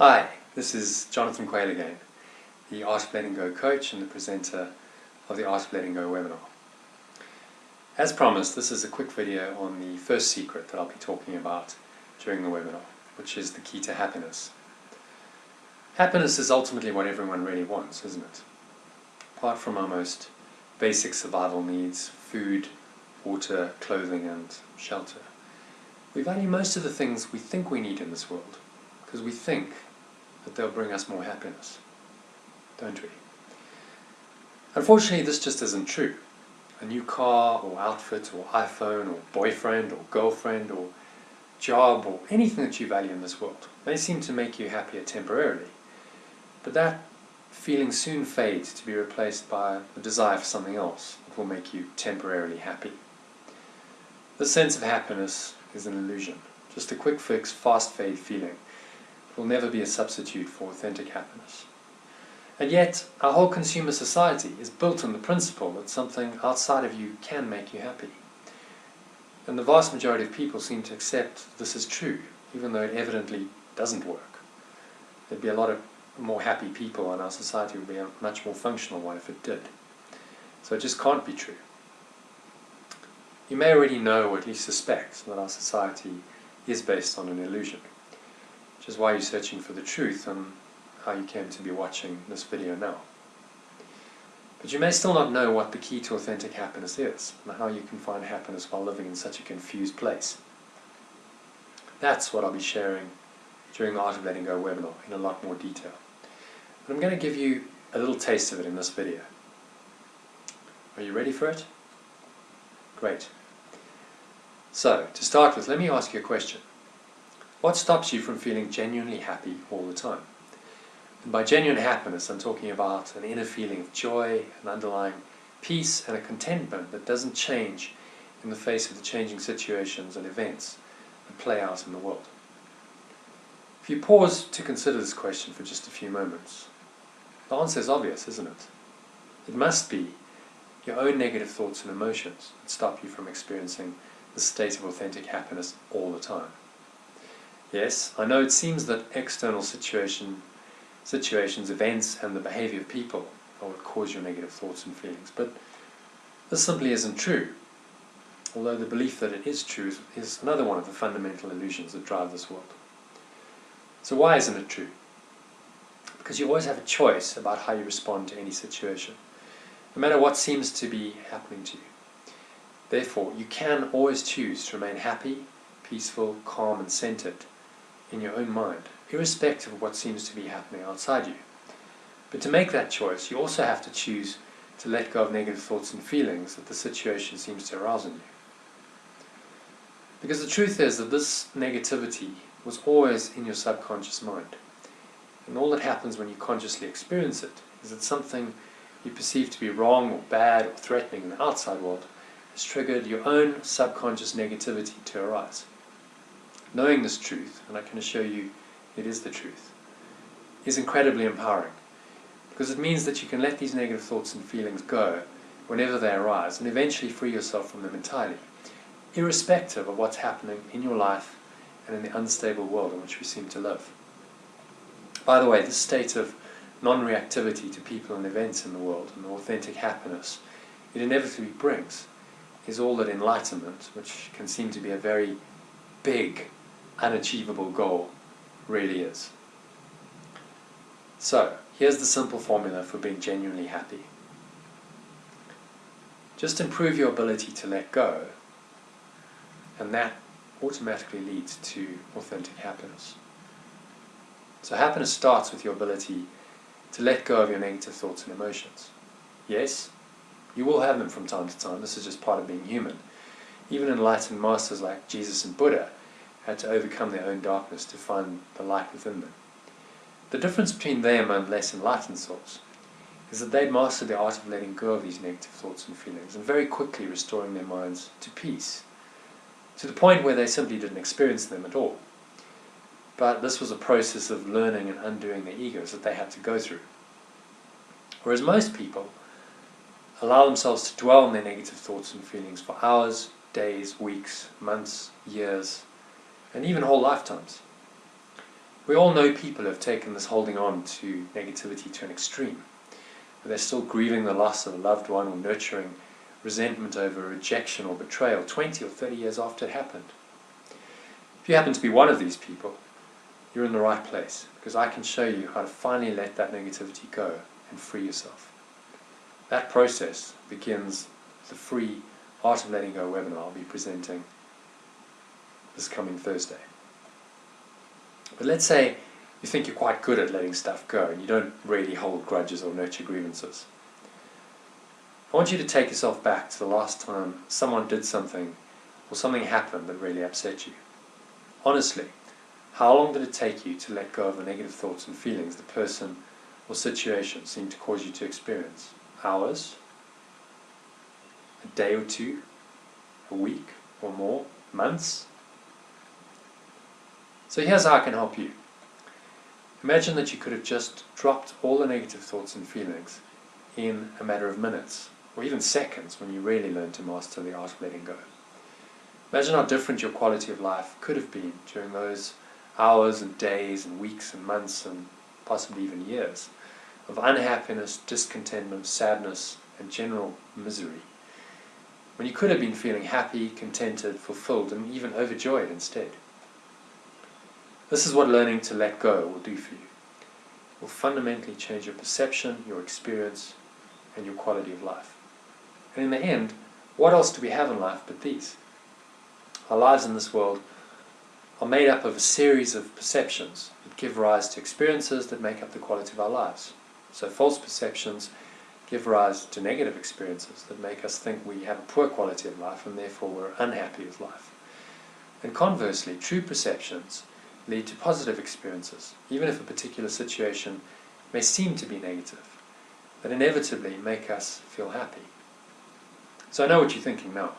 Hi, this is Jonathan Quail again, the Art of Letting Go coach and the presenter of the Art of Letting Go webinar. As promised, this is a quick video on the first secret that I'll be talking about during the webinar, which is the key to happiness. Happiness is ultimately what everyone really wants, isn't it? Apart from our most basic survival needs, food, water, clothing and shelter, we value most of the things we think we need in this world because we think that they'll bring us more happiness, don't we? Unfortunately, this just isn't true. A new car or outfit or iPhone or boyfriend or girlfriend or job or anything that you value in this world may seem to make you happier temporarily, but that feeling soon fades to be replaced by the desire for something else that will make you temporarily happy. This sense of happiness is an illusion, just a quick fix, fast fade feeling. It will never be a substitute for authentic happiness. And yet, our whole consumer society is built on the principle that something outside of you can make you happy. And the vast majority of people seem to accept this is true, even though it evidently doesn't work. There'd be a lot of more happy people, and our society would be a much more functional one if it did. So it just can't be true. You may already know, or at least suspect, that our society is based on an illusion, which is why you're searching for the truth and how you came to be watching this video now. But you may still not know what the key to authentic happiness is, and how you can find happiness while living in such a confused place. That's what I'll be sharing during the Art of Letting Go webinar in a lot more detail. But I'm going to give you a little taste of it in this video. Are you ready for it? Great. So, to start with, let me ask you a question. What stops you from feeling genuinely happy all the time? And by genuine happiness, I'm talking about an inner feeling of joy, an underlying peace and a contentment that doesn't change in the face of the changing situations and events that play out in the world. If you pause to consider this question for just a few moments, the answer is obvious, isn't it? It must be your own negative thoughts and emotions that stop you from experiencing the state of authentic happiness all the time. Yes, I know it seems that external situations, events, and the behavior of people are what cause your negative thoughts and feelings, but this simply isn't true. Although the belief that it is true is another one of the fundamental illusions that drive this world. So why isn't it true? Because you always have a choice about how you respond to any situation, no matter what seems to be happening to you. Therefore, you can always choose to remain happy, peaceful, calm, and centered in your own mind, irrespective of what seems to be happening outside you. But to make that choice, you also have to choose to let go of negative thoughts and feelings that the situation seems to arouse in you. Because the truth is that this negativity was always in your subconscious mind. And all that happens when you consciously experience it is that something you perceive to be wrong or bad or threatening in the outside world has triggered your own subconscious negativity to arise. Knowing this truth, and I can assure you it is the truth, is incredibly empowering, because it means that you can let these negative thoughts and feelings go whenever they arise and eventually free yourself from them entirely, irrespective of what's happening in your life and in the unstable world in which we seem to live. By the way, this state of non-reactivity to people and events in the world and the authentic happiness it inevitably brings is all that enlightenment, which can seem to be a very big, unachievable goal, really is. So, here's the simple formula for being genuinely happy. Just improve your ability to let go, and that automatically leads to authentic happiness. So happiness starts with your ability to let go of your negative thoughts and emotions. Yes, you will have them from time to time. This is just part of being human. Even enlightened masters like Jesus and Buddha had to overcome their own darkness to find the light within them. The difference between them and less enlightened souls is that they'd mastered the art of letting go of these negative thoughts and feelings and very quickly restoring their minds to peace, to the point where they simply didn't experience them at all. But this was a process of learning and undoing their egos that they had to go through. Whereas most people allow themselves to dwell on their negative thoughts and feelings for hours, days, weeks, months, years, and even whole lifetimes. We all know people who have taken this holding on to negativity to an extreme. They're still grieving the loss of a loved one or nurturing resentment over rejection or betrayal 20 or 30 years after it happened. If you happen to be one of these people, you're in the right place, because I can show you how to finally let that negativity go and free yourself. That process begins with the free Art of Letting Go webinar I'll be presenting this coming Thursday. But let's say you think you're quite good at letting stuff go and you don't really hold grudges or nurture grievances. I want you to take yourself back to the last time someone did something or something happened that really upset you. Honestly, how long did it take you to let go of the negative thoughts and feelings the person or situation seemed to cause you to experience? Hours? A day or two? A week or more? Months? So here's how I can help you. Imagine that you could have just dropped all the negative thoughts and feelings in a matter of minutes, or even seconds, when you really learn to master the art of letting go. Imagine how different your quality of life could have been during those hours and days and weeks and months and possibly even years of unhappiness, discontentment, sadness, and general misery, when you could have been feeling happy, contented, fulfilled, and even overjoyed instead. This is what learning to let go will do for you. It will fundamentally change your perception, your experience, and your quality of life. And in the end, what else do we have in life but these? Our lives in this world are made up of a series of perceptions that give rise to experiences that make up the quality of our lives. So false perceptions give rise to negative experiences that make us think we have a poor quality of life and therefore we're unhappy with life. And conversely, true perceptions lead to positive experiences, even if a particular situation may seem to be negative, that inevitably make us feel happy. So I know what you're thinking now.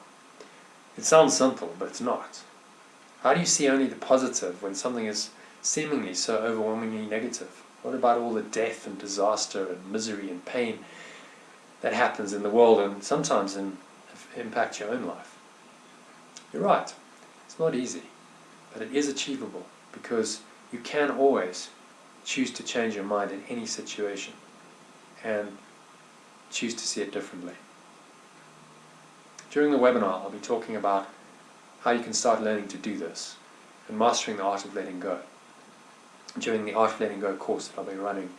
It sounds simple, but it's not. How do you see only the positive when something is seemingly so overwhelmingly negative? What about all the death and disaster and misery and pain that happens in the world and sometimes impacts your own life? You're right, it's not easy, but it is achievable, because you can always choose to change your mind in any situation and choose to see it differently. During the webinar, I'll be talking about how you can start learning to do this and mastering the art of letting go during the Art of Letting Go course that I'll be running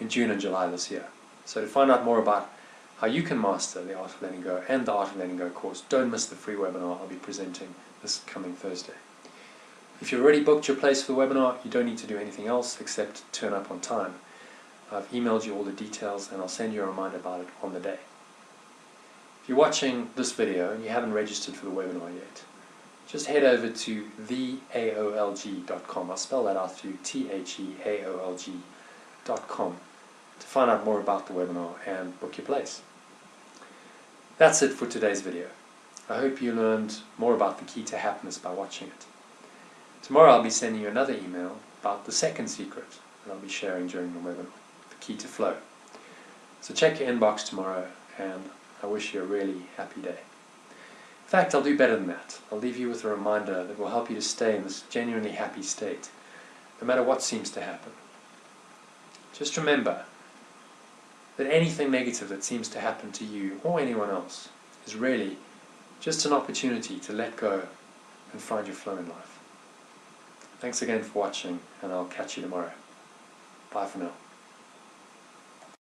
in June and July this year. So to find out more about how you can master the Art of Letting Go and the Art of Letting Go course, don't miss the free webinar I'll be presenting this coming Thursday. If you've already booked your place for the webinar, you don't need to do anything else except turn up on time. I've emailed you all the details and I'll send you a reminder about it on the day. If you're watching this video and you haven't registered for the webinar yet, just head over to theaolg.com. I'll spell that out for you, theaolg.com, to find out more about the webinar and book your place. That's it for today's video. I hope you learned more about the key to happiness by watching it. Tomorrow I'll be sending you another email about the second secret that I'll be sharing during the webinar, the key to flow. So check your inbox tomorrow, and I wish you a really happy day. In fact, I'll do better than that. I'll leave you with a reminder that will help you to stay in this genuinely happy state, no matter what seems to happen. Just remember that anything negative that seems to happen to you or anyone else is really just an opportunity to let go and find your flow in life. Thanks again for watching, and I'll catch you tomorrow. Bye for now.